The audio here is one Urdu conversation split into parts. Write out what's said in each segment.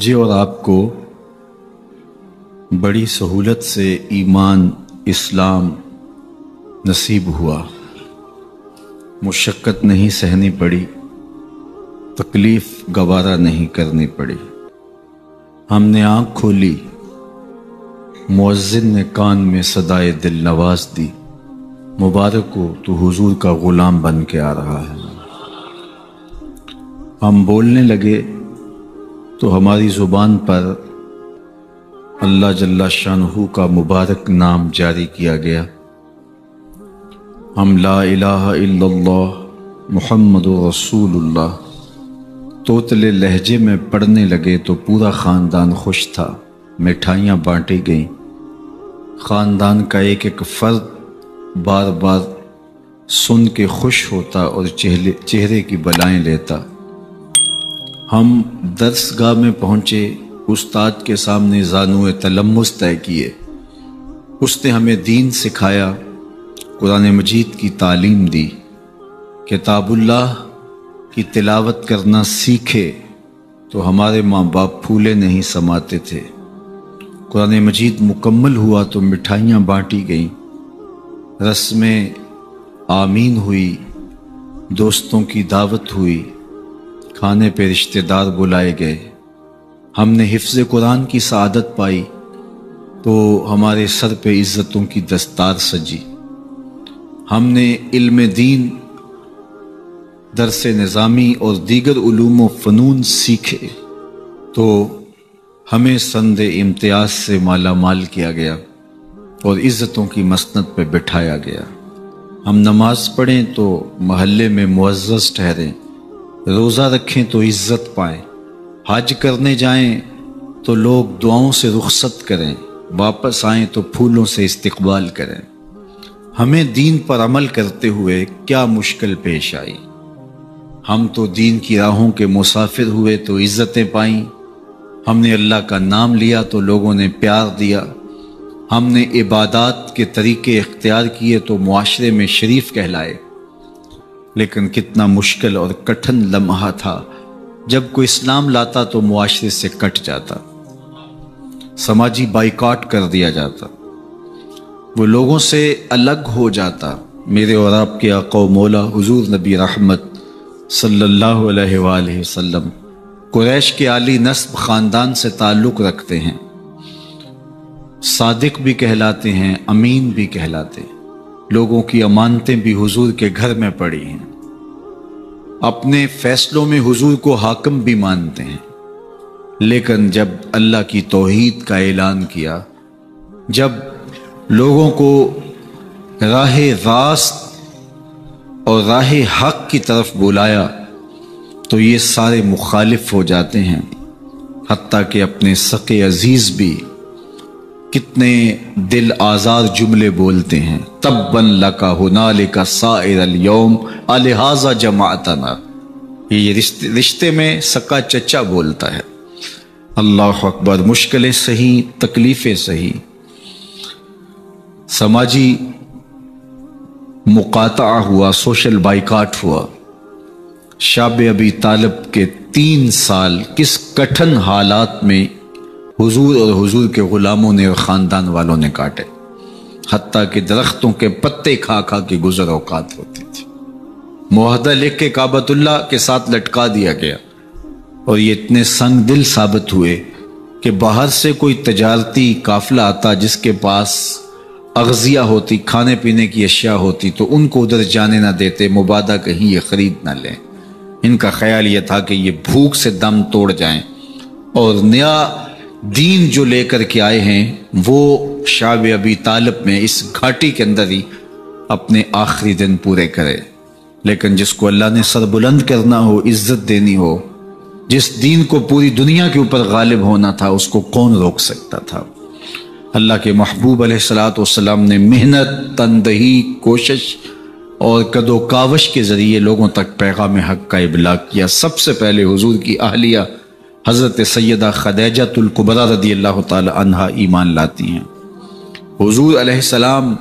مجھے اور آپ کو بڑی سہولت سے ایمان اسلام نصیب ہوا، مشقت نہیں سہنی پڑی، تکلیف گوارا نہیں کرنی پڑی۔ ہم نے آنکھ کھولی، مؤذن نے کان میں صدائے دل نواز دی، مبارک ہو تو حضور کا غلام بن کے آ رہا ہے۔ ہم بولنے لگے تو ہماری زبان پر اللہ جل شانہ کا مبارک نام جاری کیا گیا۔ ہم لا الہ الا اللہ محمد رسول اللہ توتلے لہجے میں پڑھنے لگے تو پورا خاندان خوش تھا، مٹھائیاں بانٹی گئیں۔ خاندان کا ایک ایک فرد بار بار سن کے خوش ہوتا اور چہرے کی بلائیں لیتا۔ ہم درس گاہ میں پہنچے، استاد کے سامنے زانوئے تلمس طے کیے۔ اس نے ہمیں دین سکھایا، قرآن مجید کی تعلیم دی، کتاب اللہ کی تلاوت کرنا سیکھے تو ہمارے ماں باپ پھولے نہیں سماتے تھے۔ قرآن مجید مکمل ہوا تو مٹھائیاں بانٹی گئیں، رسمیں آمین ہوئی، دوستوں کی دعوت ہوئی، کھانے پہ رشتہ دار بلائے گئے۔ ہم نے حفظ قرآن کی سعادت پائی تو ہمارے سر پہ عزتوں کی دستار سجی۔ ہم نے علم دین، درس نظامی اور دیگر علوم و فنون سیکھے تو ہمیں سند امتیاز سے مالا مال کیا گیا اور عزتوں کی مسند پہ بٹھایا گیا۔ ہم نماز پڑھیں تو محلے میں معزز ٹھہریں، روزہ رکھیں تو عزت پائیں، حج کرنے جائیں تو لوگ دعاؤں سے رخصت کریں، واپس آئیں تو پھولوں سے استقبال کریں۔ ہمیں دین پر عمل کرتے ہوئے کیا مشکل پیش آئی؟ ہم تو دین کی راہوں کے مسافر ہوئے تو عزتیں پائیں، ہم نے اللہ کا نام لیا تو لوگوں نے پیار دیا، ہم نے عبادات کے طریقے اختیار کیے تو معاشرے میں شریف کہلائے۔ لیکن کتنا مشکل اور کٹھن لمحہ تھا جب کوئی اسلام لاتا تو معاشرے سے کٹ جاتا، سماجی بائیکاٹ کر دیا جاتا، وہ لوگوں سے الگ ہو جاتا۔ میرے اور آپ کے آقا و مولا حضور نبی رحمت صلی اللہ علیہ وآلہ وسلم قریش کے عالی نسب خاندان سے تعلق رکھتے ہیں، صادق بھی کہلاتے ہیں، امین بھی کہلاتے ہیں، لوگوں کی امانتیں بھی حضور کے گھر میں پڑی ہیں، اپنے فیصلوں میں حضور کو حاکم بھی مانتے ہیں۔ لیکن جب اللہ کی توحید کا اعلان کیا، جب لوگوں کو راہ راست اور راہ حق کی طرف بلایا تو یہ سارے مخالف ہو جاتے ہیں، حتیٰ کہ اپنے سقے عزیز بھی کتنے دل آزار جملے بولتے ہیں، تباً لک ہنالک سائر الیوم الہٰذا جمعتنا۔ یہ رشتے میں سکا چچا بولتا ہے۔ اللہ اکبر، مشکلیں سہی، تکلیفیں سہی، سماجی مقاطعہ ہوا، سوشل بائیکاٹ ہوا۔ شاب ابی طالب کے 3 سال کس کٹھن حالات میں حضور اور حضور کے غلاموں نے اور خاندان والوں نے کاٹے، حتیٰ کہ درختوں کے پتے کھا کھا کے گزر اوقات ہوتی تھی۔ معاہدہ لکھ کے کعبۃ اللہ کے ساتھ لٹکا دیا گیا اور یہ اتنے سنگ دل ثابت ہوئے کہ باہر سے کوئی تجارتی قافلہ آتا جس کے پاس اغذیہ ہوتی، کھانے پینے کی اشیاء ہوتی، تو ان کو ادھر جانے نہ دیتے، مبادا کہیں یہ خرید نہ لیں۔ ان کا خیال یہ تھا کہ یہ بھوک سے دم توڑ جائیں اور نیا دین جو لے کر کے آئے ہیں وہ شعب ابی طالب میں اس گھاٹی کے اندر ہی اپنے آخری دن پورے کرے۔ لیکن جس کو اللہ نے سر بلند کرنا ہو، عزت دینی ہو، جس دین کو پوری دنیا کے اوپر غالب ہونا تھا، اس کو کون روک سکتا تھا؟ اللہ کے محبوب علیہ الصلوۃ والسلام نے محنت، تندہی، کوشش اور کد و کاوش کے ذریعے لوگوں تک پیغام حق کا ابلاغ کیا۔ سب سے پہلے حضور کی اہلیہ حضرت سیدہ خدیجہ الکبریٰ رضی اللہ تعالی عنہا ایمان لاتی ہیں۔ حضور علیہ السلام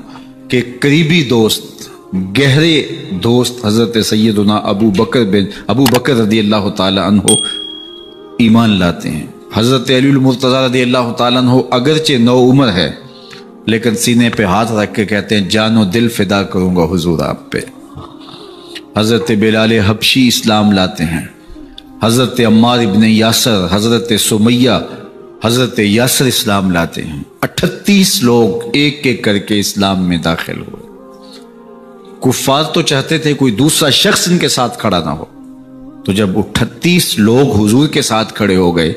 کے قریبی دوست، گہرے دوست حضرت سیدنا ابو بکر رضی اللہ تعالی عنہ ایمان لاتے ہیں۔ حضرت علی المرتضیٰ رضی اللہ تعالیٰ عنہ اگرچہ نو عمر ہے لیکن سینے پہ ہاتھ رکھ کے کہتے ہیں جان و دل فدا کروں گا حضور آپ پہ۔ حضرت بلال حبشی اسلام لاتے ہیں، حضرت عمار ابن یاسر، حضرت سمیہ، حضرت یاسر اسلام لاتے ہیں۔ 38 لوگ ایک ایک کر کے اسلام میں داخل ہوئے۔ کفار تو چاہتے تھے کوئی دوسرا شخص ان کے ساتھ کھڑا نہ ہو، تو جب 38 لوگ حضور کے ساتھ کھڑے ہو گئے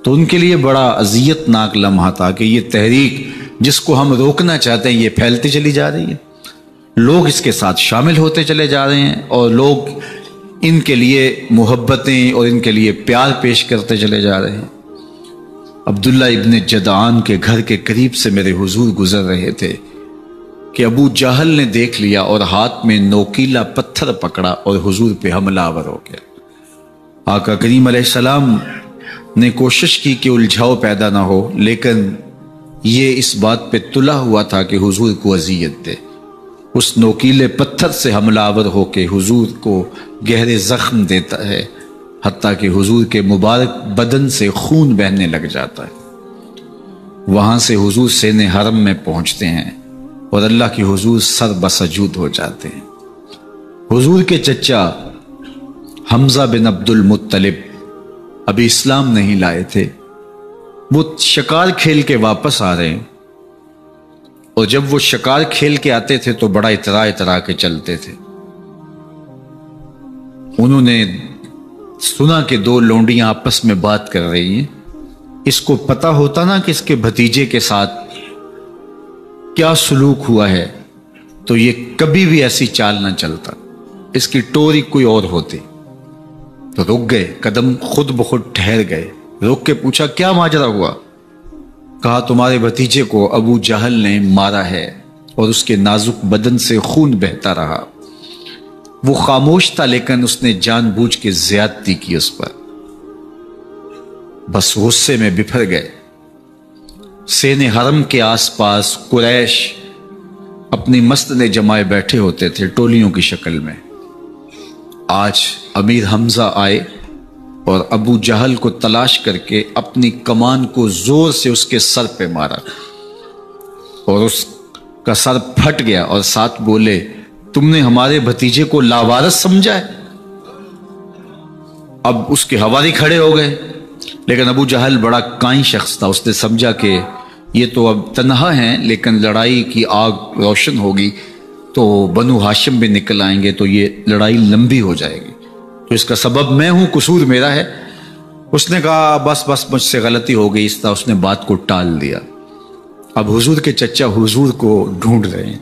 تو ان کے لیے بڑا اذیت ناک لمحہ تھا کہ یہ تحریک جس کو ہم روکنا چاہتے ہیں یہ پھیلتی چلی جا رہی ہے، لوگ اس کے ساتھ شامل ہوتے چلے جا رہے ہیں اور لوگ ان کے لیے محبتیں اور ان کے لیے پیار پیش کرتے چلے جا رہے ہیں۔ عبداللہ ابن جدعان کے گھر کے قریب سے میرے حضور گزر رہے تھے کہ ابو جہل نے دیکھ لیا اور ہاتھ میں نوکیلا پتھر پکڑا اور حضور پہ حملہ آور ہو گیا۔ آقا کریم علیہ السلام نے کوشش کی کہ الجھاؤ پیدا نہ ہو، لیکن یہ اس بات پہ تلا ہوا تھا کہ حضور کو اذیت دے۔ اس نوکیلے پتھر سے حملہ آور ہو کے حضور کو گہرے زخم دیتا ہے، حتیٰ کہ حضور کے مبارک بدن سے خون بہنے لگ جاتا ہے۔ وہاں سے حضور سین حرم میں پہنچتے ہیں اور اللہ کے حضور سر بسجود ہو جاتے ہیں۔ حضور کے چچا حمزہ بن عبد المطلب ابھی اسلام نہیں لائے تھے، وہ شکار کھیل کے واپس آ رہے ہیں، اور جب وہ شکار کھیل کے آتے تھے تو بڑا اترا کے چلتے تھے۔ انہوں نے سنا کہ 2 لونڈیاں آپس میں بات کر رہی ہیں۔ اس کو پتا ہوتا نا کہ اس کے بھتیجے کے ساتھ کیا سلوک ہوا ہے تو یہ کبھی بھی ایسی چال نہ چلتا، اس کی ٹوری کوئی اور ہوتی۔ تو رک گئے، قدم خود بخود ٹھہر گئے، رک کے پوچھا کیا ماجرا ہوا؟ کہا تمہارے بھتیجے کو ابو جہل نے مارا ہے اور اس کے نازک بدن سے خون بہتا رہا۔ وہ خاموش تھا لیکن اس نے جان بوجھ کے زیادتی کی اس پر۔ بس غصے میں بپھر گئے۔ سین حرم کے آس پاس قریش اپنی مسندیں جمائے بیٹھے ہوتے تھے ٹولیوں کی شکل میں۔ آج امیر حمزہ آئے اور ابو جہل کو تلاش کر کے اپنی کمان کو زور سے اس کے سر پہ مارا اور اس کا سر پھٹ گیا، اور ساتھ بولے تم نے ہمارے بھتیجے کو لاوارث سمجھا ہے؟ اب اس کے حواری کھڑے ہو گئے، لیکن ابو جہل بڑا کائن شخص تھا، اس نے سمجھا کہ یہ تو اب تنہا ہیں، لیکن لڑائی کی آگ روشن ہوگی تو بنو ہاشم بھی نکل آئیں گے تو یہ لڑائی لمبی ہو جائے گی، تو اس کا سبب میں ہوں، قصور میرا ہے۔ اس نے کہا بس مجھ سے غلطی ہو گئی، اس طرح اس نے بات کو ٹال دیا۔ اب حضور کے چچا حضور کو ڈھونڈ رہے ہیں۔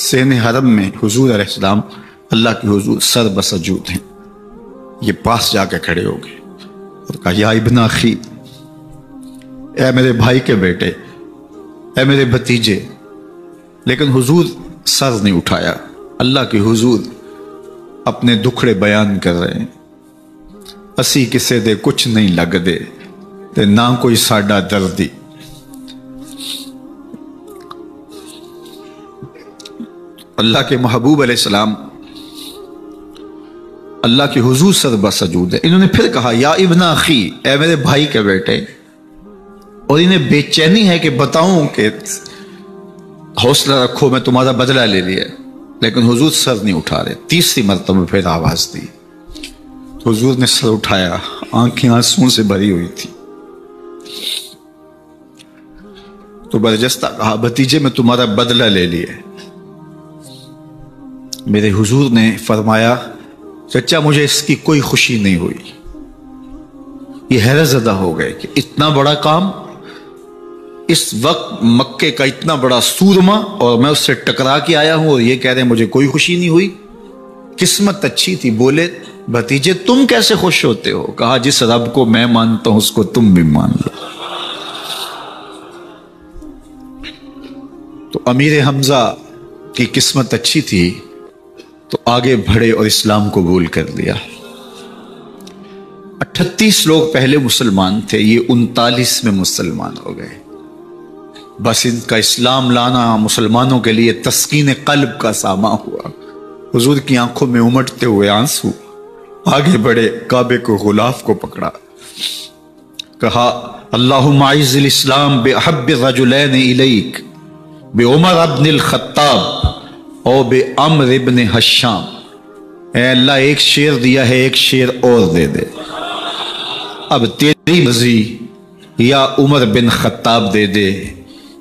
سین حرم میں حضور علیہ السلام اللہ کے حضور سر بسجود ہیں۔ یہ پاس جا کے کھڑے ہو گئے اور کہا یا ابن اخی، اے میرے بھائی کے بیٹے، اے میرے بھتیجے، لیکن حضور سر نہیں اٹھایا۔ اللہ کے حضور اپنے دکھڑے بیان کر رہے ہیں۔ اسی کسے دے کچھ نہیں لگ دے تے نہ کوئی ساڈا دردی۔ اللہ کے محبوب علیہ السلام اللہ کے حضور سر بسجود ہے۔ انہوں نے پھر کہا یا ابن اخی، اے میرے بھائی کے بیٹے، اور انہیں بے چینی ہے کہ بتاؤں کہ حوصلہ رکھو میں تمہارا بدلہ لے لیا، لیکن حضور سر نہیں اٹھا رہے۔ تیسری مرتبہ پھر آواز دی، حضور نے سر اٹھایا، آنکھیں آنسوں سے بھری ہوئی تھی، تو برجستہ کہا بھتیجے میں تمہارا بدلہ لے لیا۔ میرے حضور نے فرمایا چچا مجھے اس کی کوئی خوشی نہیں ہوئی۔ یہ حیرت زدہ ہو گئے کہ اتنا بڑا کام، اس وقت مکے کا اتنا بڑا سورما، اور میں اس سے ٹکرا کے آیا ہوں اور یہ کہہ رہے ہیں مجھے کوئی خوشی نہیں ہوئی۔ قسمت اچھی تھی۔ بولے بھتیجے تم کیسے خوش ہوتے ہو؟ کہا جس رب کو میں مانتا ہوں اس کو تم بھی مان لو۔ تو امیر حمزہ کی قسمت اچھی تھی تو آگے بڑھے اور اسلام قبول کر لیا۔ 38 لوگ پہلے مسلمان تھے، یہ 39 میں مسلمان ہو گئے۔ بس ان کا اسلام لانا مسلمانوں کے لیے تسکین قلب کا ساما ہوا۔ حضور کی آنکھوں میں امٹتے ہوئے آنسو، آگے بڑھے، کعبے کو غلاف کو پکڑا، کہا اللہم اعز الاسلام باحب الرجلین الیک بعمر ابن الخطاب او بعمر ابن حشام۔ اے اللہ ایک شیر دیا ہے، ایک شیر اور دے دے، اب تیری مرضی، یا عمر بن خطاب دے دے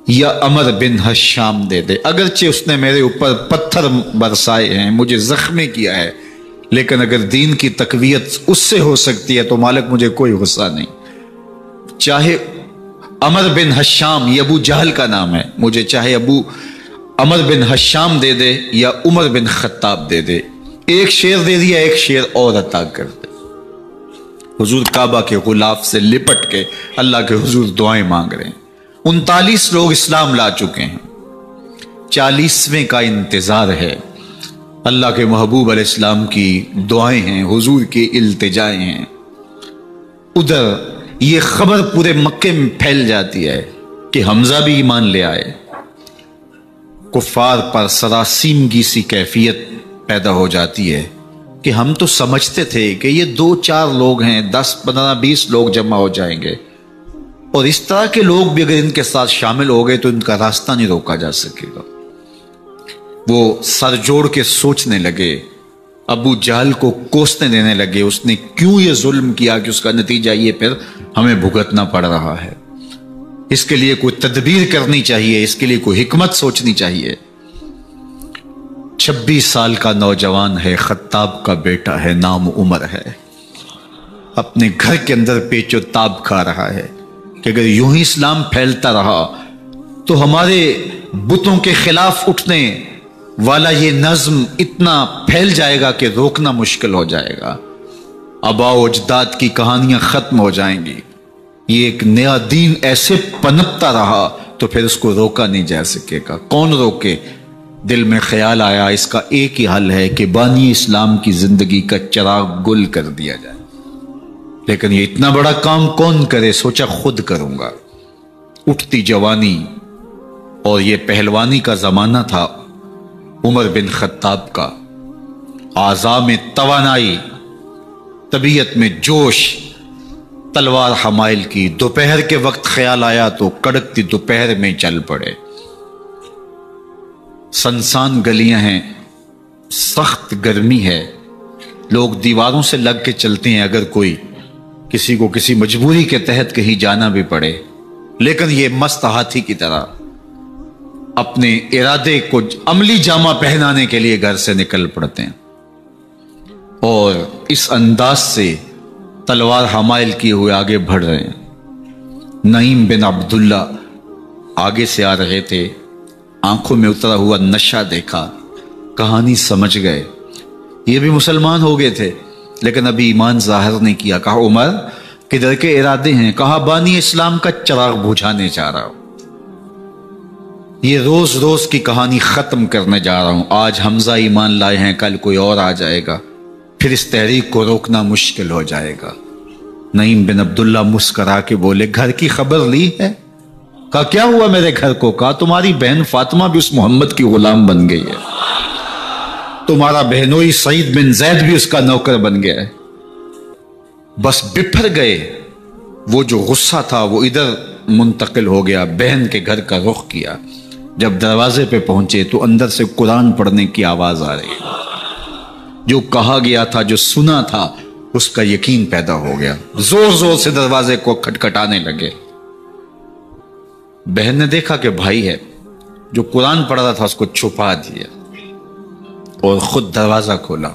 یا عمر بن حشام دے دے۔ اگرچہ اس نے میرے اوپر پتھر برسائے ہیں، مجھے زخمی کیا ہے، لیکن اگر دین کی تقویت اس سے ہو سکتی ہے تو مالک مجھے کوئی غصہ نہیں۔ چاہے عمر بن حشام، یہ ابو جہل کا نام ہے، مجھے چاہے ابو عمر بن حشام دے دے یا عمر بن خطاب دے دے، ایک شیر دے دیا، ایک شیر اور عطا کر دے۔ حضور کعبہ کے غلاف سے لپٹ کے اللہ کے حضور دعائیں مانگ رہے ہیں۔ 39 لوگ اسلام لا چکے ہیں، 40ویں کا انتظار ہے۔ اللہ کے محبوب علیہ السلام کی دعائیں ہیں، حضور کی التجائیں ہیں۔ ادھر یہ خبر پورے مکے میں پھیل جاتی ہے کہ حمزہ بھی ایمان لے آئے۔ کفار پر سراسیمگی سی کیفیت پیدا ہو جاتی ہے کہ ہم تو سمجھتے تھے کہ یہ 2-4 لوگ ہیں، 10-15-20 لوگ جمع ہو جائیں گے، اور اس طرح کے لوگ بھی اگر ان کے ساتھ شامل ہو گئے تو ان کا راستہ نہیں روکا جا سکے گا۔ وہ سر جوڑ کے سوچنے لگے، ابو جہل کو کوسنے دینے لگے، اس نے کیوں یہ ظلم کیا کہ اس کا نتیجہ یہ پھر ہمیں بھگتنا پڑ رہا ہے۔ اس کے لیے کوئی تدبیر کرنی چاہیے، اس کے لیے کوئی حکمت سوچنی چاہیے۔ 26 سال کا نوجوان ہے، خطاب کا بیٹا ہے، نام عمر ہے، اپنے گھر کے اندر پیچ و تاب کھا رہا ہے کہ اگر یوں ہی اسلام پھیلتا رہا تو ہمارے بتوں کے خلاف اٹھنے والا یہ نظم اتنا پھیل جائے گا کہ روکنا مشکل ہو جائے گا، آباء و اجداد کی کہانیاں ختم ہو جائیں گی، یہ ایک نیا دین ایسے پنپتا رہا تو پھر اس کو روکا نہیں جا سکے گا۔ کون روکے؟ دل میں خیال آیا اس کا ایک ہی حل ہے کہ بانی اسلام کی زندگی کا چراغ گل کر دیا جائے، لیکن یہ اتنا بڑا کام کون کرے؟ سوچا خود کروں گا۔ اٹھتی جوانی اور یہ پہلوانی کا زمانہ تھا عمر بن خطاب کا، اعضاء میں توانائی، طبیعت میں جوش، تلوار حمائل کی۔ دوپہر کے وقت خیال آیا تو کڑکتی دوپہر میں چل پڑے۔ سنسان گلیاں ہیں، سخت گرمی ہے، لوگ دیواروں سے لگ کے چلتے ہیں اگر کوئی کسی کو کسی مجبوری کے تحت کہیں جانا بھی پڑے، لیکن یہ مست ہاتھی کی طرح اپنے ارادے کو عملی جامہ پہنانے کے لیے گھر سے نکل پڑتے ہیں، اور اس انداز سے تلوار حمائل کیے ہوئے آگے بڑھ رہے ہیں۔ نعیم بن عبداللہ آگے سے آ رہے تھے، آنکھوں میں اترا ہوا نشہ دیکھا، کہانی سمجھ گئے، یہ بھی مسلمان ہو گئے تھے لیکن ابھی ایمان ظاہر نہیں کیا۔ کہا عمر کدھر کے ارادے ہیں؟ کہا بانی اسلام کا چراغ بجھانے جا رہا ہوں، یہ روز روز کی کہانی ختم کرنے جا رہا ہوں۔ آج حمزہ ایمان لائے ہیں، کل کوئی اور آ جائے گا، پھر اس تحریک کو روکنا مشکل ہو جائے گا۔ نعیم بن عبداللہ مسکرا کے بولے گھر کی خبر لی ہے؟ کہا کیا ہوا میرے گھر کو؟ کہا تمہاری بہن فاطمہ بھی اس محمد کی غلام بن گئی ہے، تمہارا بہنوئی سعید بن زید بھی اس کا نوکر بن گیا ہے۔ بس بپھر گئے، وہ جو غصہ تھا وہ ادھر منتقل ہو گیا، بہن کے گھر کا رخ کیا۔ جب دروازے پہ پہنچے تو اندر سے قرآن پڑھنے کی آواز آ رہی ہے، جو کہا گیا تھا، جو سنا تھا، اس کا یقین پیدا ہو گیا۔ زور زور سے دروازے کو کھٹکھٹانے لگے۔ بہن نے دیکھا کہ بھائی ہے، جو قرآن پڑھ رہا تھا اس کو چھپا دیا اور خود دروازہ کھولا،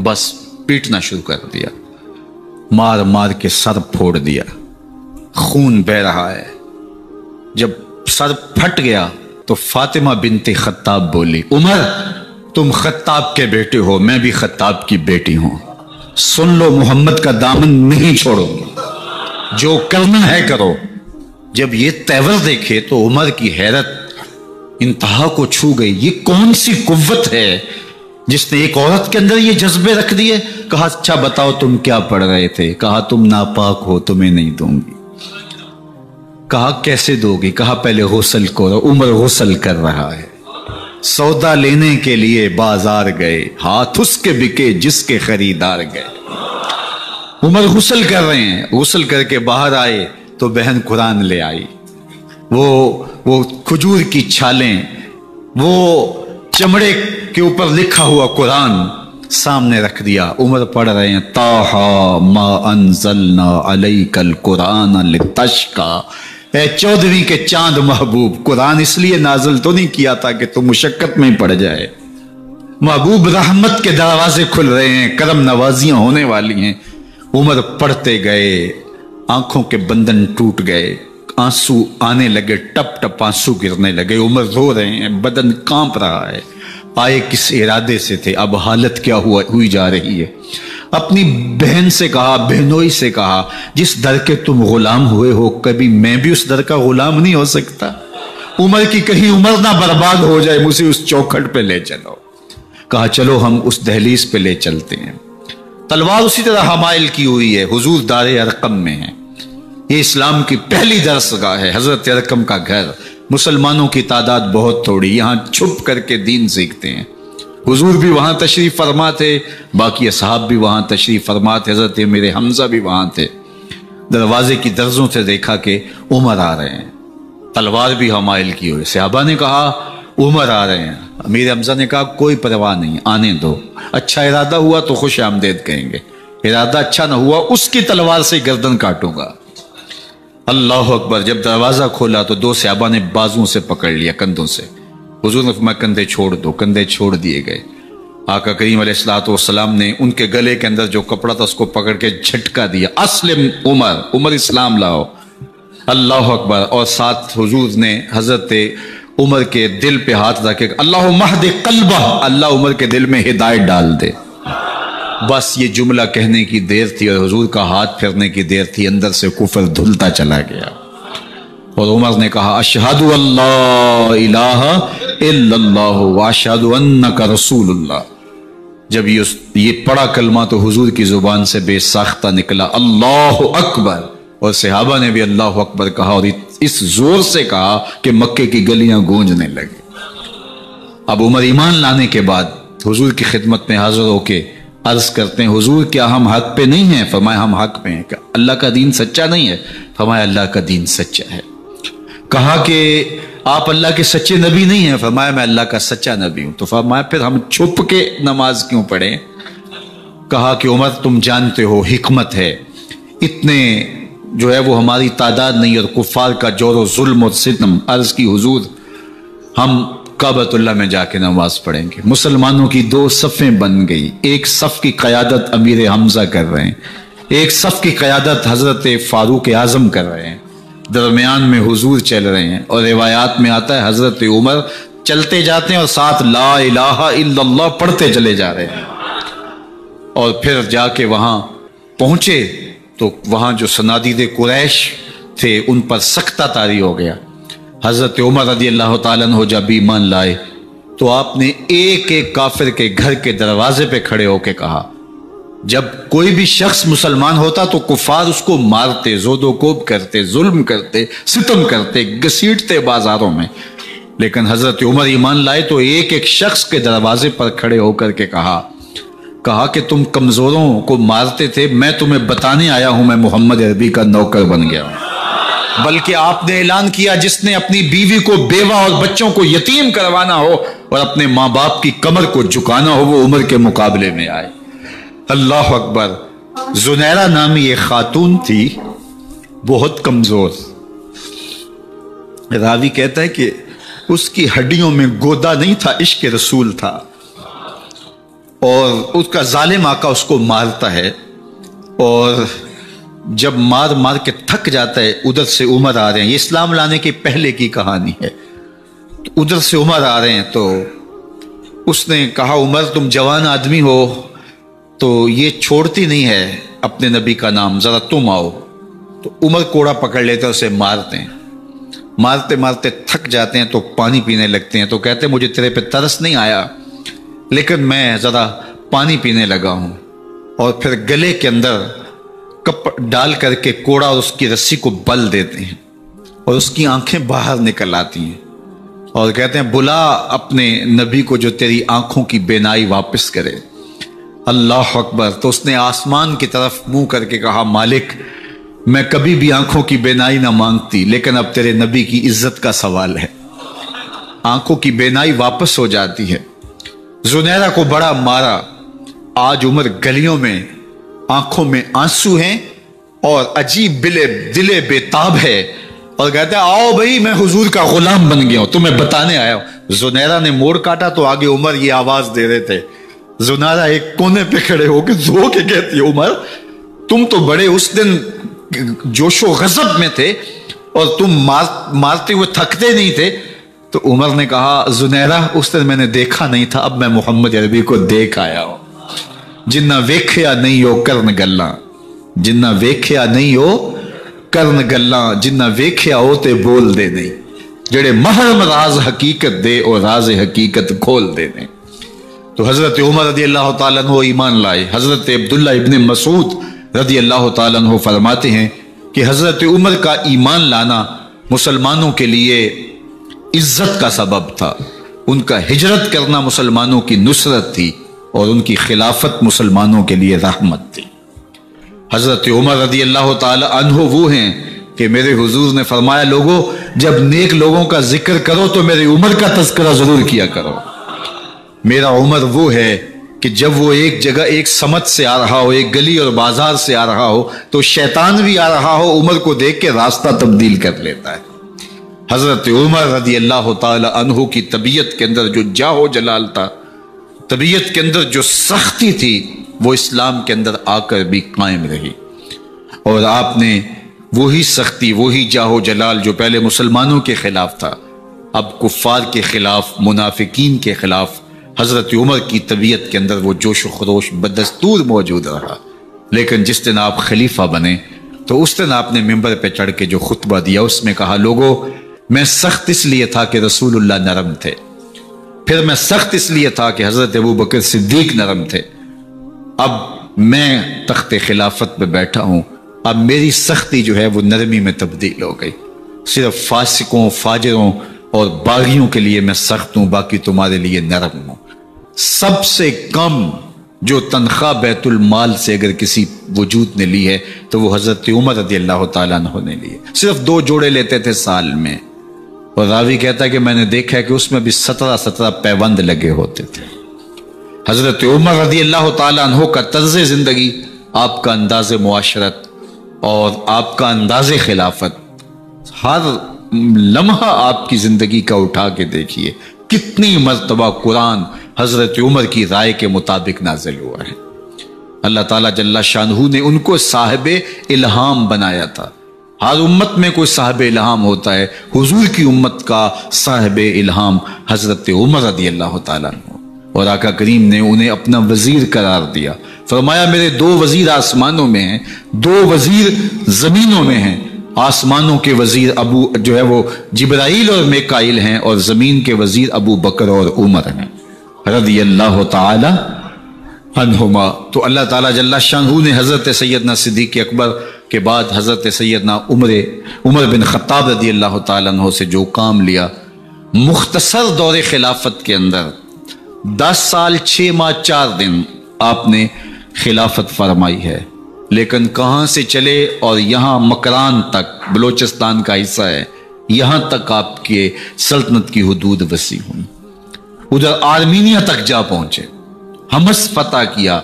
بس پیٹنا شروع کر دیا، مار مار کے سر پھوڑ دیا، خون بہ رہا ہے۔ جب سر پھٹ گیا تو فاطمہ بنت خطاب بولی عمر تم خطاب کے بیٹے ہو، میں بھی خطاب کی بیٹی ہوں، سن لو محمد کا دامن نہیں چھوڑو گی، جو کرنا ہے کرو۔ جب یہ تیور دیکھے تو عمر کی حیرت انتہا کو چھو گئی، یہ کون سی قوت ہے جس نے ایک عورت کے اندر یہ جذبے رکھ دیے؟ کہا اچھا بتاؤ تم کیا پڑھ رہے تھے؟ کہا تم ناپاک ہو، تمہیں نہیں دوں گی۔ کہا کیسے دو گی؟ کہا پہلے غسل کرو۔ عمر غسل کر رہا ہے، سودا لینے کے لیے بازار گئے، ہاتھ اس کے بکے جس کے خریدار گئے۔ عمر غسل کر رہے ہیں، غسل کر کے باہر آئے تو بہن قرآن لے آئی، وہ کھجور کی چھالیں، وہ چمڑے کے اوپر لکھا ہوا قرآن سامنے رکھ دیا۔ عمر پڑھ رہے ہیں طٰہٰ ما انزلنا علیک القرآن لتشقیٰ، اے 14ویں کے چاند محبوب، قرآن اس لیے نازل تو نہیں کیا تھا کہ تم مشقت میں پڑ جائے۔ محبوب رحمت کے دروازے کھل رہے ہیں، کرم نوازیاں ہونے والی ہیں۔ عمر پڑھتے گئے، آنکھوں کے بندن ٹوٹ گئے، آنسو آنے لگے، ٹپ ٹپ آنسو گرنے لگے۔ عمر رو رہے ہیں، بدن کانپ رہا ہے۔ آئے کس ارادے سے تھے، اب حالت کیا ہوئی جا رہی ہے۔ اپنی بہن سے کہا، بہنوئی سے کہا، جس در کے تم غلام ہوئے ہو کبھی میں بھی اس در کا غلام نہیں ہو سکتا؟ عمر کی کہیں عمر نہ برباد ہو جائے، مجھے اس چوکھٹ پہ لے چلو۔ کہا چلو ہم اس دہلیز پہ لے چلتے ہیں۔ تلوار اسی طرح حمائل کی ہوئی ہے، حضور دار ارقم میں ہے۔ یہ اسلام کی پہلی درس گاہ ہے، حضرت ارقم کا گھر۔ مسلمانوں کی تعداد بہت تھوڑی، یہاں چھپ کر کے دین سیکھتے ہیں۔ حضور بھی وہاں تشریف فرما تھے، باقی اصحاب بھی وہاں تشریف فرما تھے، حضرت میرے حمزہ بھی وہاں تھے۔ دروازے کی درزوں سے دیکھا کہ عمر آ رہے ہیں، تلوار بھی حمائل کی ہوئی۔ صحابہ نے کہا عمر آ رہے ہیں، امیر حمزہ نے کہا کوئی پرواہ نہیں، آنے دو، اچھا ارادہ ہوا تو خوش آمدید کہیں گے، ارادہ اچھا نہ ہوا اس کی تلوار سے گردن کاٹوں گا۔ اللہ اکبر۔ جب دروازہ کھولا تو دو صحابہ نے بازوں سے پکڑ لیا، کندھوں سے۔ حضور نے فرمایا کندھے چھوڑ دو، کندھے چھوڑ دیے گئے۔ آقا کریم علیہ الصلوۃ والسلام نے ان کے گلے کے اندر جو کپڑا تھا اس کو پکڑ کے جھٹکا دیا، اسلم عمر، عمر اسلام لاؤ۔ اللہ اکبر۔ اور ساتھ حضور نے حضرت عمر کے دل پہ ہاتھ رکھے، اللہم اہد قلبہ، اللہ عمر کے دل میں ہدایت ڈال دے۔ بس یہ جملہ کہنے کی دیر تھی اور حضور کا ہاتھ پھرنے کی دیر تھی، اندر سے کفر دھلتا چلا گیا۔ اور عمر نے کہا اشہد اللہ الہ الا اللہ واشہد انک رسول اللہ۔ جب یہ پڑا کلمہ تو حضور کی زبان سے بے ساختہ نکلا اللہ اکبر، اور صحابہ نے بھی اللہ اکبر کہا، اور اس زور سے کہا کہ مکے کی گلیاں گونجنے لگی۔ اب عمر ایمان لانے کے بعد حضور کی خدمت میں حاضر ہو کے عرض کرتے ہیں حضور کیا ہم حق پہ نہیں ہیں؟ فرمایا ہم حق پہ ہیں۔ کہ اللہ کا دین سچا نہیں ہے؟ فرمایا اللہ کا دین سچا ہے۔ کہا کہ آپ اللہ کے سچے نبی نہیں ہیں؟ فرمایا میں اللہ کا سچا نبی ہوں۔ تو فرمایا پھر ہم چھپ کے نماز کیوں پڑھیں؟ کہا کہ عمر تم جانتے ہو حکمت ہے، اتنے جو ہے وہ ہماری تعداد نہیں، اور کفار کا جور و ظلم و ستم۔ عرض کی حضور ہم کعبۃ اللہ میں جا کے نماز پڑھیں گے۔ مسلمانوں کی دو صفیں بن گئی، ایک صف کی قیادت امیر حمزہ کر رہے ہیں، ایک صف کی قیادت حضرت فاروق اعظم کر رہے ہیں، درمیان میں حضور چل رہے ہیں، اور روایات میں آتا ہے حضرت عمر چلتے جاتے ہیں اور ساتھ لا الہ الا اللہ پڑھتے چلے جا رہے ہیں۔ اور پھر جا کے وہاں پہنچے تو وہاں جو صنادید قریش تھے ان پر سختہ طاری ہو گیا۔ حضرت عمر رضی اللہ تعالیٰ عنہ جب ایمان لائے تو آپ نے ایک ایک کافر کے گھر کے دروازے پہ کھڑے ہو کے کہا، جب کوئی بھی شخص مسلمان ہوتا تو کفار اس کو مارتے، زود و کوب کرتے، ظلم کرتے، ستم کرتے، گھسیٹتے بازاروں میں، لیکن حضرت عمر ایمان لائے تو ایک ایک شخص کے دروازے پر کھڑے ہو کر کے کہا کہ تم کمزوروں کو مارتے تھے، میں تمہیں بتانے آیا ہوں میں محمد عربی کا نوکر بن گیا ہوں۔ بلکہ آپ نے اعلان کیا جس نے اپنی بیوی کو، بیوہ اور بچوں کو یتیم کروانا ہو اور اپنے ماں باپ کی کمر کو جھکانا ہو وہ عمر کے مقابلے میں آئے۔ اللہ اکبر۔ زنیرہ نامی ایک خاتون تھی، بہت کمزور، راوی کہتا ہے کہ اس کی ہڈیوں میں گودا نہیں تھا، عشق رسول تھا، اور اس کا ظالم آقا اس کو مارتا ہے، اور جب مار مار کے تھک جاتا ہے ادھر سے عمر آ رہے ہیں، یہ اسلام لانے کے پہلے کی کہانی ہے، تو ادھر سے عمر آ رہے ہیں تو اس نے کہا عمر تم جوان آدمی ہو تو یہ چھوڑتی نہیں ہے اپنے نبی کا نام، ذرا تم آؤ۔ تو عمر کوڑا پکڑ لیتے ہیں، اسے مارتے ہیں، مارتے مارتے تھک جاتے ہیں تو پانی پینے لگتے ہیں، تو کہتے ہیں مجھے تیرے پہ ترس نہیں آیا لیکن میں ذرا پانی پینے لگا ہوں، اور پھر گلے کے اندر کپ ڈال کر کے کوڑا اور اس کی رسی کو بل دیتے ہیں، اور اس کی آنکھیں باہر نکل آتی ہیں، اور کہتے ہیں بلا اپنے نبی کو جو تیری آنکھوں کی بینائی واپس کرے۔ اللہ اکبر. تو اس نے آسمان کی طرف منہ کر کے کہا مالک میں کبھی بھی آنکھوں کی بینائی نہ مانگتی، لیکن اب تیرے نبی کی عزت کا سوال ہے، آنکھوں کی بینائی واپس ہو جاتی ہے. زنیرہ کو بڑا مارا. آج عمر گلیوں میں آنکھوں میں آنسو ہیں اور عجیب دلے بےتاب ہے، اور کہتا ہے آؤ بھائی میں حضور کا غلام بن گیا ہوں، تمہیں بتانے آیا ہوں. زنیرہ نے موڑ کاٹا تو آگے عمر یہ آواز دے رہے تھے. زنیرہ ایک کونے پہ کھڑے ہو کے رو کے کہتی ہے عمر تم تو بڑے اس دن جوش و غضب میں تھے اور تم مارتے ہوئے تھکتے نہیں تھے. تو عمر نے کہا زنیرہ اس دن میں نے دیکھا نہیں تھا، اب میں محمد عربی کو دیکھ آیا ہوں. جنہ ویکھیا نہیں ہو کرن گلاں، جنہ ویکھیا نہیں ہو کرن گلاں، جنہ ویکھیا ہو تے بول دے نہیں، جڑے محرم راز حقیقت دے اور راز حقیقت کھول دے نہیں. تو حضرت عمر رضی اللہ تعالیٰ عنہ ایمان لائے. حضرت عبداللہ ابن مسعود رضی اللہ تعالیٰ عنہ فرماتے ہیں کہ حضرت عمر کا ایمان لانا مسلمانوں کے لیے عزت کا سبب تھا. ان کا ہجرت کرنا مسلمانوں کی نصرت تھی اور ان کی خلافت مسلمانوں کے لیے رحمت تھی. حضرت عمر رضی اللہ تعالی عنہ وہ ہیں کہ میرے حضور نے فرمایا لوگوں جب نیک لوگوں کا ذکر کرو تو میرے عمر کا تذکرہ ضرور کیا کرو. میرا عمر وہ ہے کہ جب وہ ایک جگہ ایک سمت سے آ رہا ہو، ایک گلی اور بازار سے آ رہا ہو تو شیطان بھی آ رہا ہو، عمر کو دیکھ کے راستہ تبدیل کر لیتا ہے. حضرت عمر رضی اللہ تعالی عنہ کی طبیعت کے اندر جو جاہ و جلال تھا، طبیعت کے اندر جو سختی تھی، وہ اسلام کے اندر آ کر بھی قائم رہی. اور آپ نے وہی سختی، وہی جاہ و جلال جو پہلے مسلمانوں کے خلاف تھا، اب کفار کے خلاف، منافقین کے خلاف حضرت عمر کی طبیعت کے اندر وہ جوش و خروش بدستور موجود رہا. لیکن جس دن آپ خلیفہ بنے تو اس دن آپ نے ممبر پہ چڑھ کے جو خطبہ دیا اس میں کہا لوگوں میں سخت اس لیے تھا کہ رسول اللہ نرم تھے، پھر میں سخت اس لیے تھا کہ حضرت ابو بکر صدیق نرم تھے، اب میں تخت خلافت پہ بیٹھا ہوں، اب میری سختی جو ہے وہ نرمی میں تبدیل ہو گئی. صرف فاسقوں، فاجروں اور باغیوں کے لیے میں سخت ہوں، باقی تمہارے لیے نرم ہوں. سب سے کم جو تنخواہ بیت المال سے اگر کسی وجود نے لی ہے تو وہ حضرت عمر رضی اللہ تعالیٰ عنہ نے لی ہے. صرف 2 جوڑے لیتے تھے سال میں، اور راوی کہتا ہے کہ میں نے دیکھا ہے کہ اس میں بھی 17 پیوند لگے ہوتے تھے. حضرت عمر رضی اللہ تعالیٰ عنہ کا طرز زندگی، آپ کا انداز معاشرت اور آپ کا انداز خلافت، ہر لمحہ آپ کی زندگی کا اٹھا کے دیکھیے کتنی مرتبہ قرآن حضرت عمر کی رائے کے مطابق نازل ہوا ہے. اللہ تعالیٰ جل شانہ نے ان کو صاحب الہام بنایا تھا. ہر امت میں کوئی صاحب الہام ہوتا ہے، حضور کی امت کا صاحب الہام حضرت عمر رضی اللہ تعالیٰ عنہ، اور آقا کریم نے انہیں اپنا وزیر قرار دیا. فرمایا میرے 2 وزیر آسمانوں میں ہیں، 2 وزیر زمینوں میں ہیں. آسمانوں کے وزیر ابو جو ہے وہ جبرائیل اور میکائیل ہیں، اور زمین کے وزیر ابو بکر اور عمر ہیں رضی اللہ تعالی عنہما. تو اللہ تعالیٰ جل شانہ نے حضرت سیدنا صدیق اکبر کے بعد حضرت سیدنا عمر بن خطاب رضی اللہ تعالیٰ عنہ سے جو کام لیا، مختصر دور خلافت کے اندر 10 سال 6 ماہ 4 دن آپ نے خلافت فرمائی ہے. لیکن کہاں سے چلے اور یہاں مکران تک، بلوچستان کا حصہ ہے، یہاں تک آپ کے سلطنت کی حدود وسیع ہوئی. ادھر آرمینیا تک جا پہنچے، حمص فتح کیا،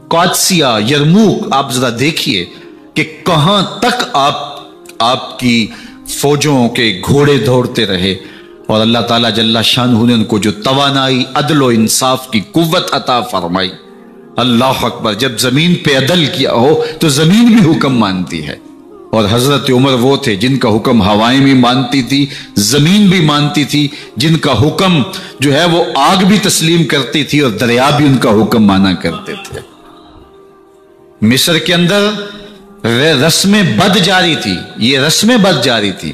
قادسیہ، یرموک. آپ ذرا دیکھیے کہ کہاں تک آپ کی فوجوں کے گھوڑے دوڑتے رہے، اور اللہ تعالیٰ جل شانہ نے ان کو جو توانائی، عدل و انصاف کی قوت عطا فرمائی. اللہ اکبر. جب زمین پہ عدل کیا ہو تو زمین بھی حکم مانتی ہے، اور حضرت عمر وہ تھے جن کا حکم ہوائیں بھی مانتی تھی، زمین بھی مانتی تھی، جن کا حکم جو ہے وہ آگ بھی تسلیم کرتی تھی اور دریا بھی ان کا حکم مانا کرتے تھے. مصر کے اندر رسم بد جاری تھی، یہ رسم بد جاری تھی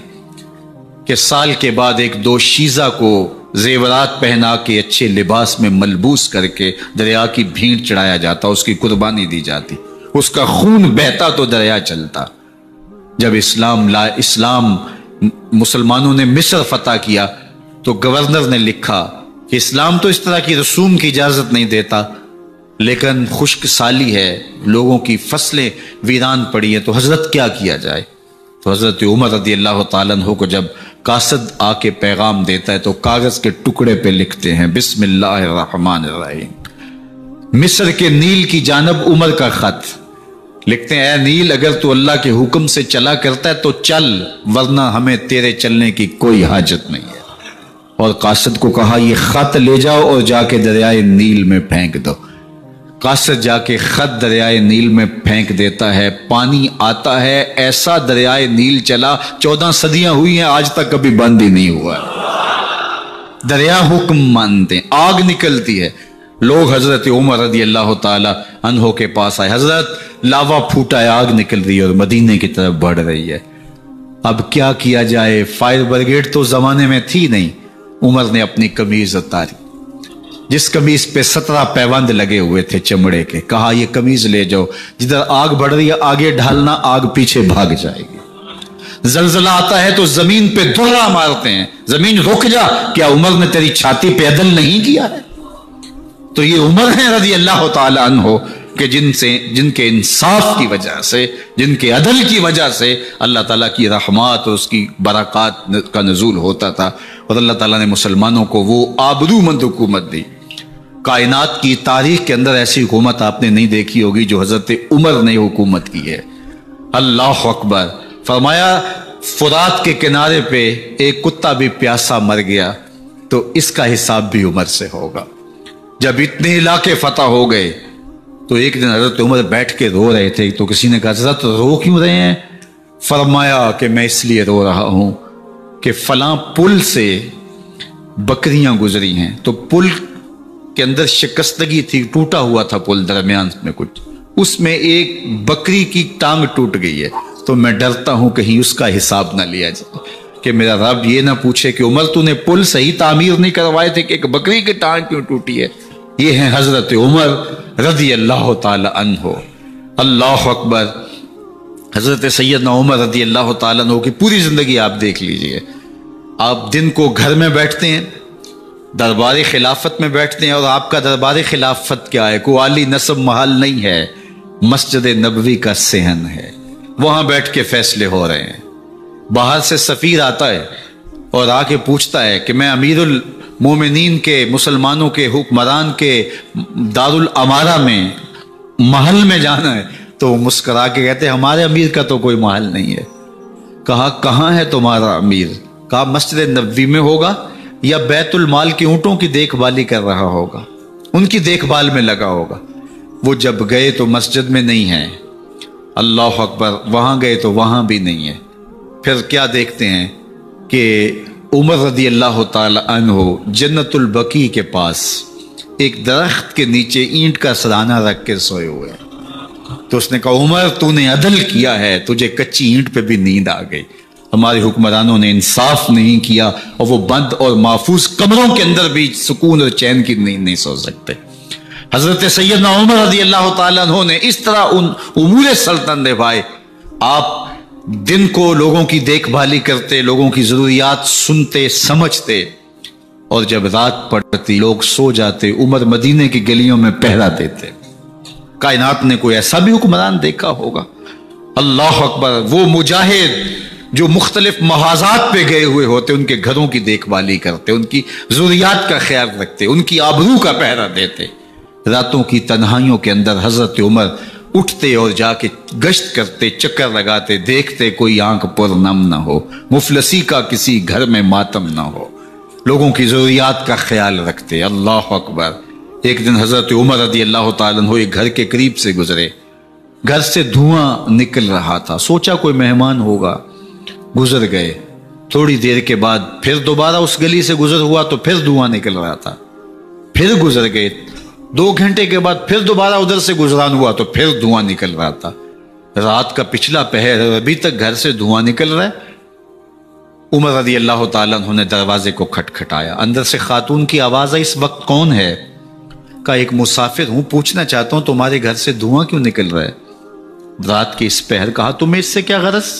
کہ سال کے بعد 1-2 شیزہ کو زیورات پہنا کے اچھے لباس میں ملبوس کر کے دریا کی بھینٹ چڑھایا جاتا، اس کی قربانی دی جاتی، اس کا خون بہتا تو دریا چلتا. جب اسلام مسلمانوں نے مصر فتح کیا تو گورنر نے لکھا کہ اسلام تو اس طرح کی رسوم کی اجازت نہیں دیتا، لیکن خشک سالی ہے، لوگوں کی فصلیں ویران پڑی ہیں، تو حضرت کیا کیا جائے؟ تو حضرت عمر رضی اللہ تعالیٰ عنہ کو جب قاصد آ کے پیغام دیتا ہے تو کاغذ کے ٹکڑے پہ لکھتے ہیں بسم اللہ الرحمن الرحیم، مصر کے نیل کی جانب عمر کا خط لکھتے ہیں، اے نیل اگر تو اللہ کے حکم سے چلا کرتا ہے تو چل، ورنہ ہمیں تیرے چلنے کی کوئی حاجت نہیں ہے۔ اور قاصد کو کہا یہ خط لے جاؤ اور جا کے دریائے نیل میں پھینک دو۔ قاصد جا کے خط دریائے نیل میں پھینک دیتا ہے، پانی آتا ہے، ایسا دریائے نیل چلا 14 صدیاں ہوئی ہیں آج تک کبھی بند ہی نہیں ہوا ہے۔ دریا حکم مانتے ہیں، آگ نکلتی ہے، لوگ حضرت عمر رضی اللہ تعالی عنہ کے پاس آئے، حضرت لاوا پھوٹا ہے، آگ نکل رہی ہے اور مدینے کی طرف بڑھ رہی ہے، اب کیا کیا جائے؟ فائر بریگیڈ تو زمانے میں تھی نہیں۔ عمر نے اپنی قمیض اتاری، جس قمیض پہ 17 پیوند لگے ہوئے تھے چمڑے کے، کہا یہ قمیض لے جاؤ، جدھر آگ بڑھ رہی ہے آگے ڈھالنا، آگ پیچھے بھاگ جائے گی۔ زلزلہ آتا ہے تو زمین پہ دھڑا مارتے ہیں، زمین رک جا، کیا عمر نے تیری چھاتی پہ عدل نہیں کیا ہے؟ تو یہ عمر ہیں رضی اللہ تعالی عنہ کہ جن کے انصاف کی وجہ سے، جن کے عدل کی وجہ سے اللہ تعالیٰ کی رحمات اور اس کی برکات کا نزول ہوتا تھا، اور اللہ تعالیٰ نے مسلمانوں کو وہ آبرو مند حکومت دی۔ کائنات کی تاریخ کے اندر ایسی حکومت آپ نے نہیں دیکھی ہوگی جو حضرت عمر نے حکومت کی ہے۔ اللہ اکبر۔ فرمایا فرات کے کنارے پہ ایک کتا بھی پیاسا مر گیا تو اس کا حساب بھی عمر سے ہوگا۔ جب اتنے علاقے فتح ہو گئے تو ایک دن حضرت عمر بیٹھ کے رو رہے تھے، تو کسی نے کہا حضرت رو کیوں رہے ہیں؟ فرمایا کہ میں اس لیے رو رہا ہوں کہ فلاں پل سے بکریاں گزری ہیں، تو پل کے اندر شکستگی تھی، ٹوٹا ہوا تھا پل درمیان میں کچھ، اس میں ایک بکری کی ٹانگ ٹوٹ گئی ہے، تو میں ڈرتا ہوں کہیں اس کا حساب نہ لیا جائے، کہ میرا رب یہ نہ پوچھے کہ عمر تو نے پل صحیح تعمیر نہیں کروائے تھے کہ ایک بکری کی ٹانگ کیوں ٹوٹی ہے۔ یہ ہیں حضرت عمر رضی اللہ تعالی عنہ۔ اللہ اکبر۔ حضرت سیدنا عمر رضی اللہ تعالیٰ عنہ کی پوری زندگی آپ دیکھ لیجئے، آپ دن کو گھر میں بیٹھتے ہیں، دربار خلافت میں بیٹھتے ہیں، اور آپ کا دربار خلافت کیا ہے؟ کوئی عالی نصب محل نہیں ہے، مسجد نبوی کا صحن ہے، وہاں بیٹھ کے فیصلے ہو رہے ہیں۔ باہر سے سفیر آتا ہے اور آ کے پوچھتا ہے کہ میں امیر المومنین کے، مسلمانوں کے حکمران کے دارالامارہ میں محل میں جانا ہے، تو وہ مسکرا کے کہتے ہیں ہمارے امیر کا تو کوئی محل نہیں ہے۔ کہا کہاں ہے تمہارا امیر؟ کہا مسجد نبوی میں ہوگا یا بیت المال کی اونٹوں کی دیکھ بھالی کر رہا ہوگا، ان کی دیکھ بھال میں لگا ہوگا۔ وہ جب گئے تو مسجد میں نہیں ہے، اللہ اکبر، وہاں گئے تو وہاں بھی نہیں ہے۔ پھر کیا دیکھتے ہیں کہ عمر رضی اللہ تعالی عنہ جنت البقیع کے پاس ایک درخت کے نیچے اینٹ کا سرانہ رکھ کے سوئے ہوئے ہیں۔ تو اس نے کہا عمر تو نے عدل کیا ہے، تجھے کچی اینٹ پہ بھی نیند آ گئی، ہمارے حکمرانوں نے انصاف نہیں کیا، اور وہ بند اور محفوظ کمروں کے اندر بھی سکون اور چین کی نیند نہیں سو سکتے۔ حضرت سیدنا عمر رضی اللہ تعالیٰ عنہ نے اس طرح ان امور سلطنت نبھائے۔ آپ دن کو لوگوں کی دیکھ بھالی کرتے، لوگوں کی ضروریات سنتے سمجھتے، اور جب رات پڑتی لوگ سو جاتے، عمر مدینے کی گلیوں میں پہرا دیتے۔ کائنات نے کوئی ایسا بھی حکمران دیکھا ہوگا؟ اللہ اکبر۔ وہ مجاہد جو مختلف محاذات پہ گئے ہوئے ہوتے، ان کے گھروں کی دیکھ بھالی کرتے، ان کی ضروریات کا خیال رکھتے، ان کی آبرو کا پہرا دیتے۔ راتوں کی تنہائیوں کے اندر حضرت عمر اٹھتے اور جا کے گشت کرتے، چکر لگاتے، دیکھتے کوئی آنکھ پر نم نہ ہو، مفلسی کا کسی گھر میں ماتم نہ ہو، لوگوں کی ضروریات کا خیال رکھتے۔ اللہ اکبر۔ ایک دن حضرت عمر رضی اللہ تعالیٰ عنہ ایک گھر کے قریب سے گزرے، گھر سے دھواں نکل رہا تھا، سوچا کوئی مہمان ہوگا، گزر گئے۔ تھوڑی دیر کے بعد پھر دوبارہ اس گلی سے گزر ہوا تو پھر دھواں نکل رہا تھا، پھر گزر گئے۔ 2 گھنٹے کے بعد پھر دوبارہ ادھر سے گزران ہوا تو پھر دھواں نکل رہا تھا۔ رات کا پچھلا پہر ابھی تک گھر سے دھواں نکل رہا ہے۔ عمر رضی اللہ تعالیٰ عنہ نے دروازے کو کھٹکھٹایا، اندر سے خاتون کی آواز ہے، اس وقت کون ہے؟ کہا ایک مسافر ہوں، پوچھنا چاہتا ہوں تمہارے گھر سے دھواں کیوں نکل رہا ہے رات کے اس پہر؟ کہا تمہیں اس سے کیا غرض؟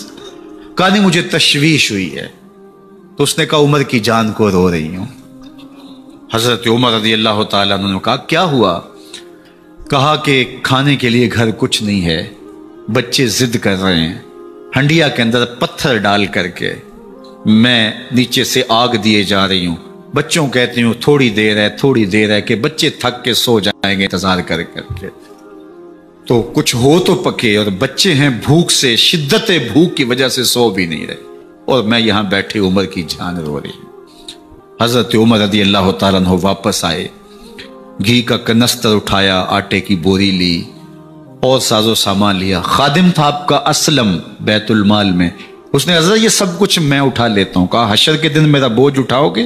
کہا نہیں مجھے تشویش ہوئی ہے۔ تو اس نے کہا عمر کی جان کو رو رہی ہوں۔ حضرت عمر رضی اللہ تعالیٰ عنہ نے کہا کیا ہوا؟ کہا کہ کھانے کے لیے گھر کچھ نہیں ہے، بچے ضد کر رہے ہیں، ہنڈیا کے اندر پتھر ڈال کر کے میں نیچے سے آگ دیے جا رہی ہوں، بچوں کہتی ہوں تھوڑی دیر ہے کہ بچے تھک کے سو جائیں گے انتظار کر کے، تو کچھ ہو تو پکے، اور بچے ہیں بھوک سے، شدت بھوک کی وجہ سے سو بھی نہیں رہے، اور میں یہاں بیٹھے عمر کی جان رو رہی ہوں۔ حضرت عمر رضی اللہ تعالیٰ عنہ واپس آئے، گھی کا کنستر اٹھایا، آٹے کی بوری لی اور ساز و سامان لیا۔ خادم تھا آپ کا اسلم بیت المال میں، اس نے حضرت یہ سب کچھ میں اٹھا لیتا ہوں۔ کہا حشر کے دن میرا بوجھ اٹھاؤ گے؟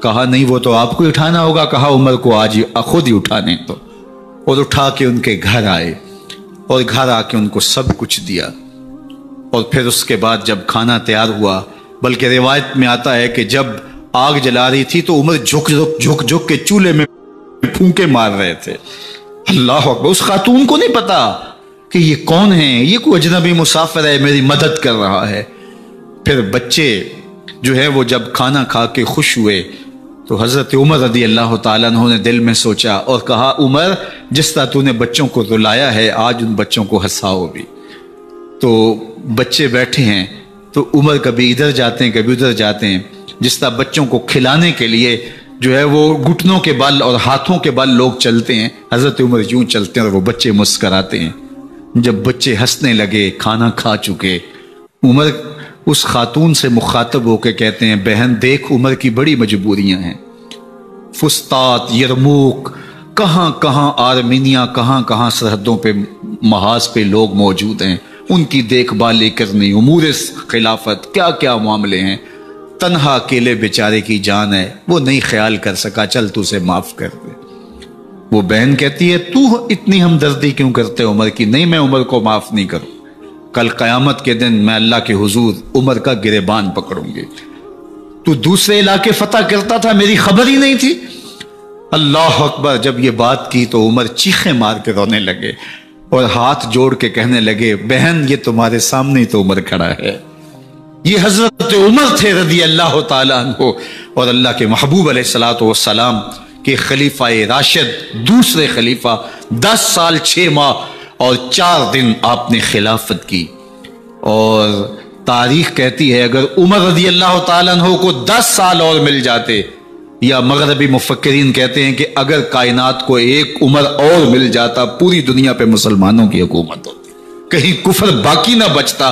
کہا نہیں، وہ تو آپ کو اٹھانا ہوگا۔ کہا عمر کو آج خود ہی اٹھانے تو، اور اٹھا کے ان کے گھر آئے، اور گھر آ کے ان کو سب کچھ دیا، اور پھر اس کے بعد جب کھانا تیار ہوا، بلکہ روایت میں آتا ہے کہ جب آگ جلا رہی تھی تو عمر جھک کے چولہے میں پھونکے مار رہے تھے۔ اللہ اکبر! اس خاتون کو نہیں پتا کہ یہ کون ہے، یہ کوئی اجنبی مسافر ہے، میری مدد کر رہا ہے۔ پھر بچے جو ہے وہ جب کھانا کھا کے خوش ہوئے تو حضرت عمر رضی اللہ تعالیٰ عنہ نے دل میں سوچا اور کہا عمر جس طرح تو نے بچوں کو رلایا ہے آج ان بچوں کو ہنساؤ بھی۔ تو بچے بیٹھے ہیں تو عمر کبھی ادھر جاتے ہیں کبھی ادھر جاتے ہیں، جس طرح بچوں کو کھلانے کے لیے جو ہے وہ گھٹنوں کے بل اور ہاتھوں کے بل لوگ چلتے ہیں، حضرت عمر یوں چلتے ہیں اور وہ بچے مسکراتے ہیں۔ جب بچے ہنسنے لگے، کھانا کھا چکے، عمر اس خاتون سے مخاطب ہو کے کہتے ہیں بہن دیکھ عمر کی بڑی مجبوریاں ہیں، فسطاط، یرموک، کہاں کہاں آرمینیا، کہاں کہاں سرحدوں پہ محاذ پہ لوگ موجود ہیں، ان کی دیکھ بھال کرنی، امور خلافت، کیا کیا معاملے ہیں، تنہا اکیلے بیچارے کی جان ہے، وہ نہیں خیال کر سکا، چل تو اسے معاف کر دے۔ وہ بہن کہتی ہے تو اتنی ہمدردی کیوں کرتے عمر کی؟ نہیں، میں عمر کو معاف نہیں کروں، کل قیامت کے دن میں اللہ کے حضور عمر کا گریبان پکڑوں گی۔ تو دوسرے علاقے فتح کرتا تھا، میری خبر ہی نہیں تھی۔ اللہ اکبر! جب یہ بات کی تو عمر چیخیں مار کے رونے لگے اور ہاتھ جوڑ کے کہنے لگے بہن یہ تمہارے سامنے ہی تو عمر کھڑا ہے، یہ حضرت عمر تھے رضی اللہ تعالیٰ عنہ، اور اللہ کے محبوب علیہ الصلوۃ والسلام کے خلیفہ راشد، دوسرے خلیفہ، 10 سال 6 ماہ اور 4 دن آپ نے خلافت کی۔ اور تاریخ کہتی ہے اگر عمر رضی اللہ تعالیٰ عنہ کو 10 سال اور مل جاتے، یا مغربی مفکرین کہتے ہیں کہ اگر کائنات کو ایک عمر اور مل جاتا پوری دنیا پہ مسلمانوں کی حکومت ہوتی، کہیں کفر باقی نہ بچتا۔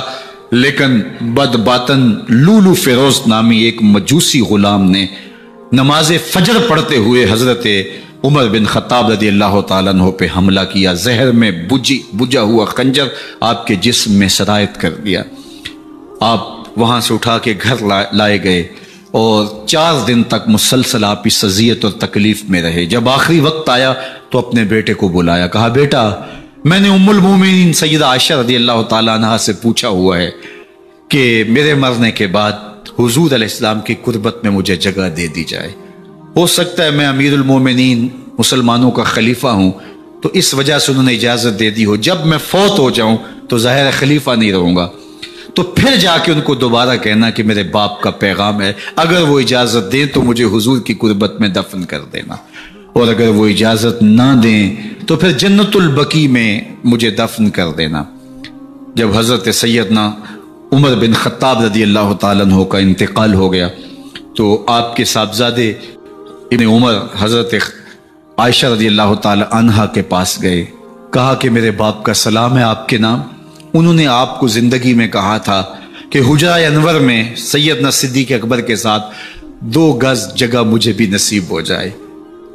لیکن بد باطن لولو فیروز نامی ایک مجوسی غلام نے نماز فجر پڑھتے ہوئے حضرت عمر بن خطاب رضی اللہ تعالیٰ عنہ پہ حملہ کیا، زہر میں بجھا ہوا خنجر آپ کے جسم میں سرایت کر دیا۔ آپ وہاں سے اٹھا کے گھر لائے گئے اور 4 دن تک مسلسل آپ اس اذیت اور تکلیف میں رہے۔ جب آخری وقت آیا تو اپنے بیٹے کو بلایا، کہا بیٹا میں نے ام المومنین سیدہ عائشہ رضی اللہ تعالیٰ عنہا سے پوچھا ہوا ہے کہ میرے مرنے کے بعد حضور علیہ السلام کی قربت میں مجھے جگہ دے دی جائے، ہو سکتا ہے میں امیر المومنین مسلمانوں کا خلیفہ ہوں تو اس وجہ سے انہوں نے اجازت دے دی ہو، جب میں فوت ہو جاؤں تو ظاہر خلیفہ نہیں رہوں گا، تو پھر جا کے ان کو دوبارہ کہنا کہ میرے باپ کا پیغام ہے، اگر وہ اجازت دیں تو مجھے حضور کی قربت میں دفن کر دینا، اور اگر وہ اجازت نہ دیں تو پھر جنت البقیع میں مجھے دفن کر دینا۔ جب حضرت سیدنا عمر بن خطاب رضی اللہ تعالیٰ عنہ کا انتقال ہو گیا تو آپ کے صاحبزادے ابن عمر حضرت عائشہ رضی اللہ تعالیٰ عنہا کے پاس گئے، کہا کہ میرے باپ کا سلام ہے آپ کے نام، انہوں نے آپ کو زندگی میں کہا تھا کہ حجرہ انور میں سیدنا صدیق اکبر کے ساتھ 2 گز جگہ مجھے بھی نصیب ہو جائے،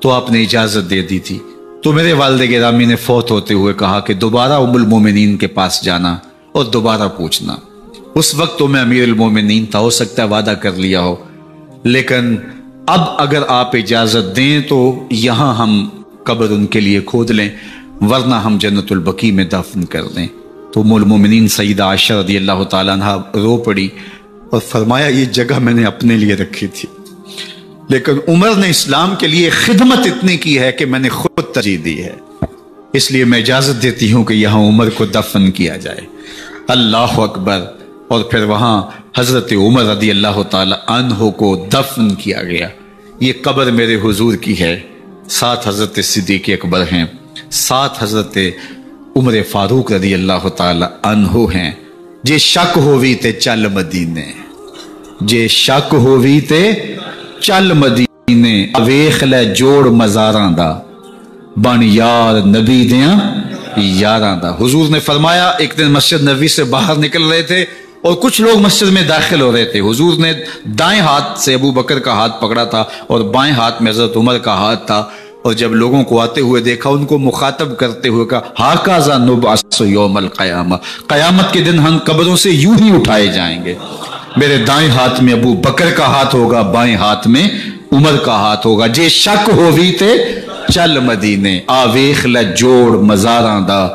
تو آپ نے اجازت دے دی تھی۔ تو میرے والد گرامی نے فوت ہوتے ہوئے کہا کہ دوبارہ ام المومنین کے پاس جانا اور دوبارہ پوچھنا۔ اس وقت تو میں امیر المومنین تھا، ہو سکتا ہے وعدہ کر لیا ہو، لیکن اب اگر آپ اجازت دیں تو یہاں ہم قبر ان کے لیے کھود لیں، ورنہ ہم جنت البقیع میں دفن کر دیں۔ تو ام المومنین سیدہ عائشہ رضی اللہ تعالیٰ عنہ رو پڑی اور فرمایا یہ جگہ میں نے اپنے لیے رکھی تھی، لیکن عمر نے اسلام کے لیے خدمت اتنی کی ہے کہ میں نے خود ترجیح دی ہے، اس لیے میں اجازت دیتی ہوں کہ یہاں عمر کو دفن کیا جائے۔ اللہ اکبر! اور پھر وہاں حضرت عمر رضی اللہ تعالی عنہ کو دفن کیا گیا۔ یہ قبر میرے حضور کی ہے، ساتھ حضرت صدیق اکبر ہیں، ساتھ حضرت عمر فاروق رضی اللہ تعالی عنہ ہیں۔ جے شک ہووی تے چل مدینے، جے شک ہووی تے چل مدینے، ویکھ لے جوڑ مزاراں دا، بن یار نبی دیاں یاراں دا۔ حضور نے فرمایا ایک دن مسجد نبوی سے باہر نکل رہے تھے اور کچھ لوگ مسجد میں داخل ہو رہے تھے۔ حضور نے دائیں ہاتھ سے ابو بکر کا ہاتھ پکڑا تھا اور بائیں ہاتھ میں حضرت عمر کا ہاتھ تھا، اور جب لوگوں کو آتے ہوئے دیکھا ان کو مخاطب کرتے ہوئے کہا ہاکذا نبعث یوم القیامہ، قیامت کے دن ہم قبروں سے یوں ہی اٹھائے جائیں گے۔ میرے دائیں ہاتھ میں ابو بکر کا ہاتھ ہوگا، بائیں ہاتھ میں عمر کا ہاتھ ہوگا۔ جے شک ہووی تے چل مدینے، آ ویکھ لے جوڑ مزاراں دا،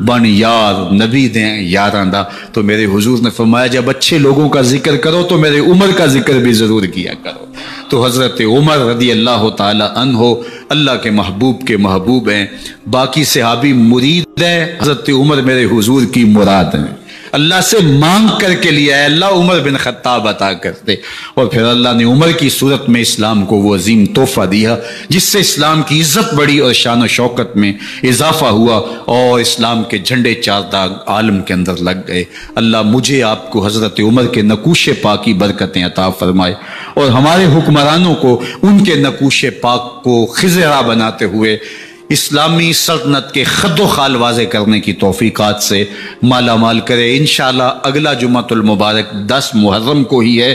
بن یار نبی دیں یاراں دا۔ تو میرے حضور نے فرمایا جب اچھے لوگوں کا ذکر کرو تو میرے عمر کا ذکر بھی ضرور کیا کرو۔ تو حضرت عمر رضی اللہ تعالی عنہ اللہ کے محبوب کے محبوب ہیں، باقی صحابی مرید ہیں، حضرت عمر میرے حضور کی مراد ہیں۔ اللہ سے مانگ کر کے لیا ہے اللہ عمر بن خطاب عطا کرتے، اور پھر اللہ نے عمر کی صورت میں اسلام کو وہ عظیم تحفہ دیا جس سے اسلام کی عزت بڑی اور شان و شوکت میں اضافہ ہوا، اور اسلام کے جھنڈے چار داغ عالم کے اندر لگ گئے۔ اللہ مجھے آپ کو حضرت عمر کے نقوش پاک کی برکتیں عطا فرمائے، اور ہمارے حکمرانوں کو ان کے نقوش پاک کو خضرا بناتے ہوئے اسلامی سلطنت کے خد و خال واضح کرنے کی توفیقات سے مالا مال کرے۔ انشاءاللہ اگلا جمعۃ المبارک 10 محرم کو ہی ہے،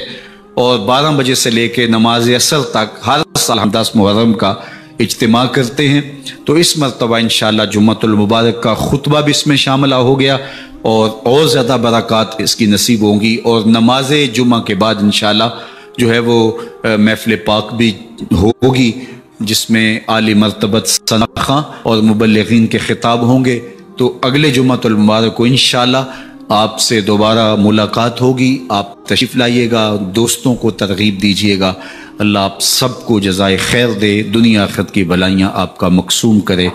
اور 12 بجے سے لے کے نماز عصر تک ہر سال ہم 10 محرم کا اجتماع کرتے ہیں۔ تو اس مرتبہ انشاءاللہ جمعۃ المبارک کا خطبہ بھی اس میں شامل ہو گیا، اور زیادہ برکات اس کی نصیب ہوں گی، اور نماز جمعہ کے بعد انشاءاللہ جو ہے وہ محفل پاک بھی ہوگی جس میں عالی مرتبت ثناء اور مبلغین کے خطاب ہوں گے۔ تو اگلے جمعۃ المبارک کو انشاءاللہ آپ سے دوبارہ ملاقات ہوگی۔ آپ تشریف لائیے گا، دوستوں کو ترغیب دیجیے گا۔ اللہ آپ سب کو جزائے خیر دے، دنیا آخرت کی بلائیاں آپ کا مقسوم کرے۔